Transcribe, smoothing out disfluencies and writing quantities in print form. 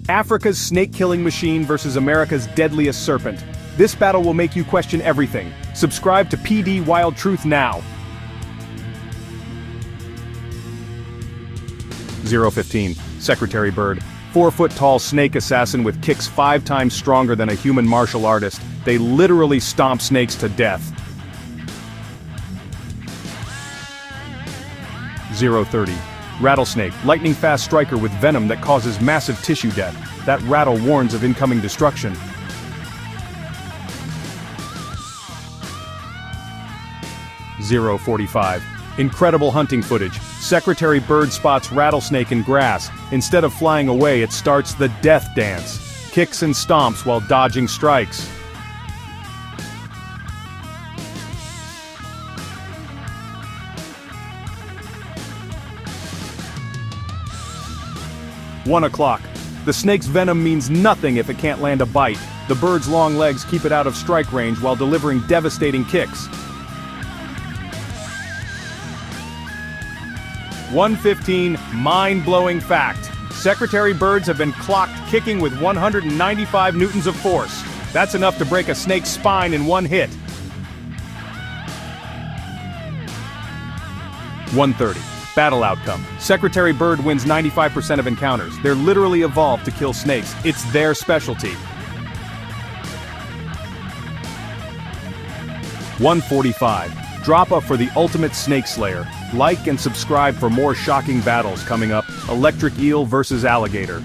Africa's snake-killing machine versus America's deadliest serpent. This battle will make you question everything. Subscribe to PD Wild Truth now. 015. Secretary Bird. 4-foot-tall snake assassin with kicks 5 times stronger than a human martial artist. They literally stomp snakes to death. 030. Rattlesnake. Lightning-fast striker with venom that causes massive tissue death. That rattle warns of incoming destruction. 045. Incredible hunting footage. Secretary Bird spots rattlesnake in grass. Instead of flying away, it starts the death dance. Kicks and stomps while dodging strikes. 1 o'clock. The snake's venom means nothing if it can't land a bite. The bird's long legs keep it out of strike range while delivering devastating kicks. 115. Mind-blowing fact. Secretary Birds have been clocked kicking with 195 newtons of force. That's enough to break a snake's spine in one hit. 130. Battle outcome. Secretary Bird wins 95% of encounters. They're literally evolved to kill snakes. It's their specialty. 145. Drop up for the ultimate snake slayer. Like and subscribe for more shocking battles coming up. Electric eel versus alligator.